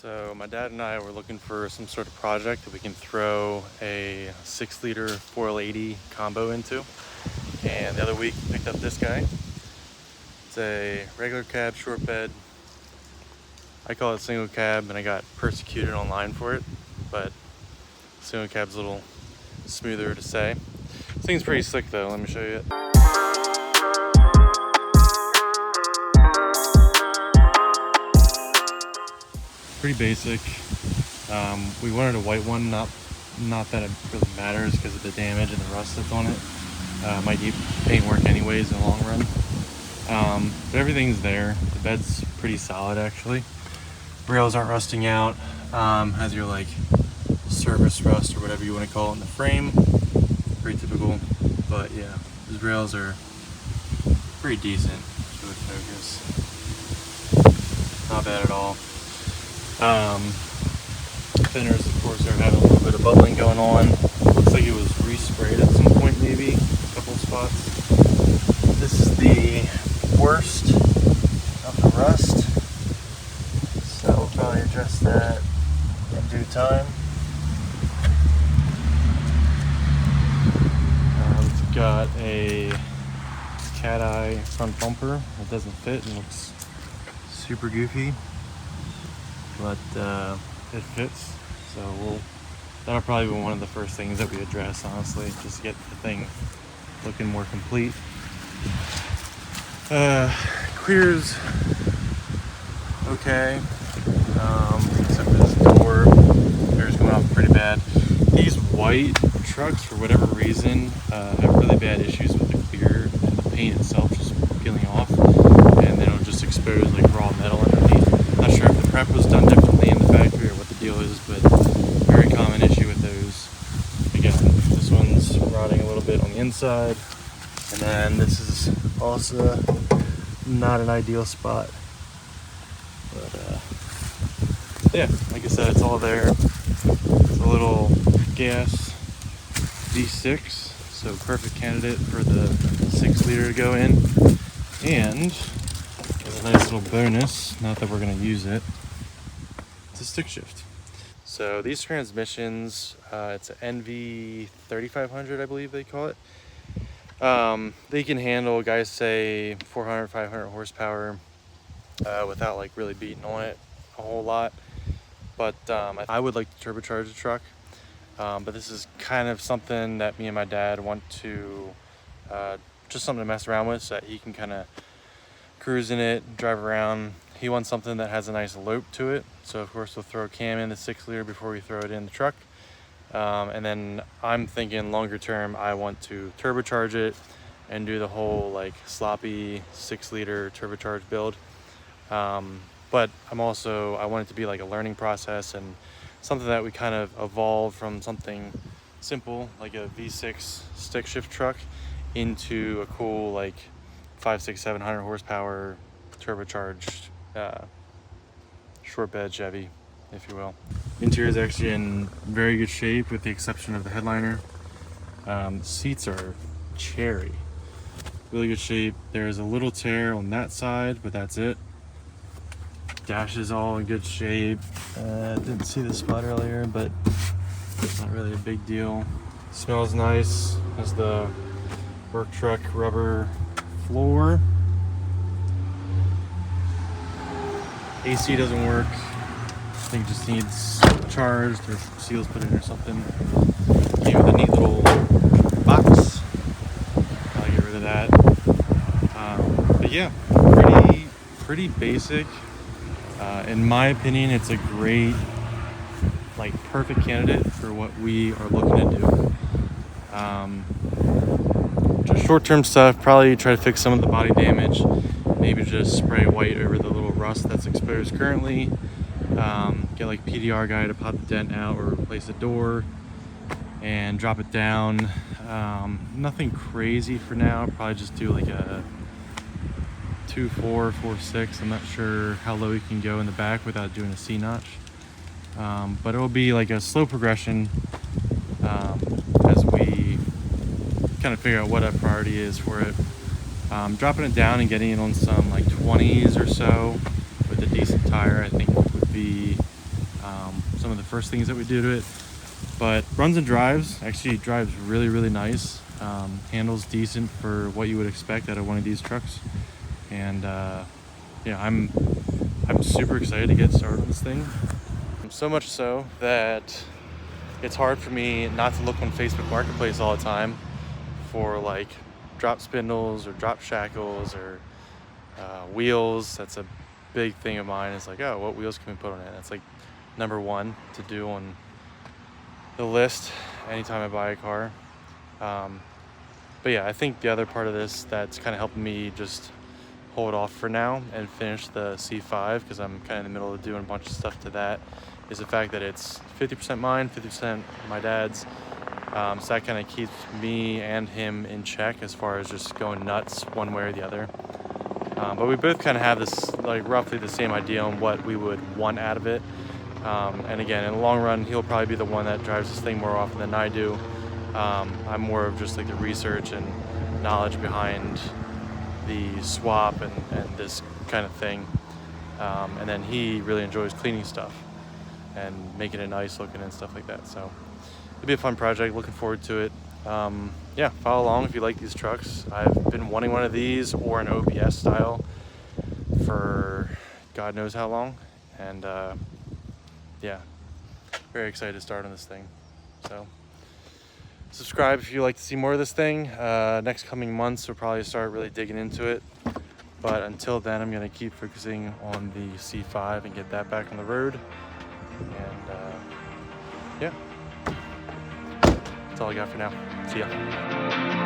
So my dad and I were looking for some sort of project that we can throw a 6-liter 480 combo into. And the other week picked up this guy. It's a regular cab short bed. I call it single cab, and I got persecuted online for it, but single cab's a little smoother to say. This thing's pretty slick though, let me show you it. Pretty basic. We wanted a white one, not that it really matters because of the damage and the rust that's on it. Might need paint work anyways in the long run. But everything's there. The bed's pretty solid actually. Rails aren't rusting out. Has your like surface rust or whatever you want to call it in the frame. Pretty typical. But yeah, these rails are pretty decent. Show it focus. Not bad at all. Thinners, of course, are having a little bit of bubbling going on. Looks like it was resprayed at some point, maybe a couple spots. This is the worst of the rust, so we'll probably address that in due time. We've got a cat eye front bumper that doesn't fit and looks super goofy, but it fits, so that'll probably be one of the first things that we address, honestly, just to get the thing looking more complete. Clears okay, except this door clears going off pretty bad. These white trucks, for whatever reason, have really bad issues with the clear and the paint itself just peeling off, and then it'll just expose like raw metal underneath. Not sure if the prep was done differently in the factory or what the deal is, but very common issue with those. Again, this one's rotting a little bit on the inside, and then this is also not an ideal spot. But yeah, like I said, it's all there. It's a little gas V6, so perfect candidate for the 6-liter to go in. And as a nice little bonus, not that we're going to use it, it's a stick shift. So these transmissions, it's an NV 3500, I believe they call it. They can handle, guys say, 400, 500 horsepower without like really beating on it a whole lot. But I would like to turbocharge the truck. But this is kind of something that me and my dad want to, just something to mess around with so that he can kind of cruise in it, drive around. He wants something that has a nice lope to it. So of course we'll throw a cam in the 6-liter before we throw it in the truck. And then I'm thinking longer term, I want to turbocharge it and do the whole like sloppy 6-liter turbocharged build. But I want it to be like a learning process and something that we kind of evolve from something simple like a V6 stick shift truck into a cool like 500, 600, 700 horsepower turbocharged short bed Chevy, if you will. Interior is actually in very good shape with the exception of the headliner. The seats are cherry, really good shape. There's a little tear on that side, but that's it. Dash is all in good shape. Didn't see the spot earlier, but it's not really a big deal. Smells nice. Has the work truck rubber floor. AC doesn't work. I think it just needs charged or seals put in or something. Came with a neat little box. I'll get rid of that. But yeah, pretty basic. In my opinion, it's a great, like, perfect candidate for what we are looking to do. Just short-term stuff, probably try to fix some of the body damage, maybe just spray white over the little rust that's exposed currently, get like PDR guy to pop the dent out or replace the door and drop it down. Nothing crazy for now, probably just do like a 2.4, 4.6. I'm not sure how low you can go in the back without doing a C-notch. But it'll be like a slow progression as we kind of figure out what our priority is for it. Dropping it down and getting it on some like 20s or so with a decent tire, I think would be first things that we do to it. But runs and drives, actually drives really, really nice. Handles decent for what you would expect out of one of these trucks. And yeah, I'm super excited to get started on this thing. So much so that it's hard for me not to look on Facebook Marketplace all the time for like drop spindles or drop shackles or wheels. That's a big thing of mine. It's like, oh, what wheels can we put on it? That's like number one to do on the list anytime I buy a car. But yeah, I think the other part of this that's kind of helping me just hold off for now and finish the C5, because I'm kind of in the middle of doing a bunch of stuff to that, is the fact that it's 50% mine, 50% my dad's. So that kind of keeps me and him in check as far as just going nuts one way or the other. But we both kind of have this, like, roughly the same idea on what we would want out of it. And again, in the long run, he'll probably be the one that drives this thing more often than I do. I'm more of just like the research and knowledge behind the swap and this kind of thing. And then he really enjoys cleaning stuff and making it nice looking and stuff like that. So it'll be a fun project. Looking forward to it. Yeah, follow along if you like these trucks. I've been wanting one of these or an OBS style for God knows how long. And yeah, very excited to start on this thing. So subscribe if you like to see more of this thing. Next coming months we'll probably start really digging into it. But until then, I'm going to keep focusing on the C5 and get that back on the road. And yeah, that's all I got for now. See ya.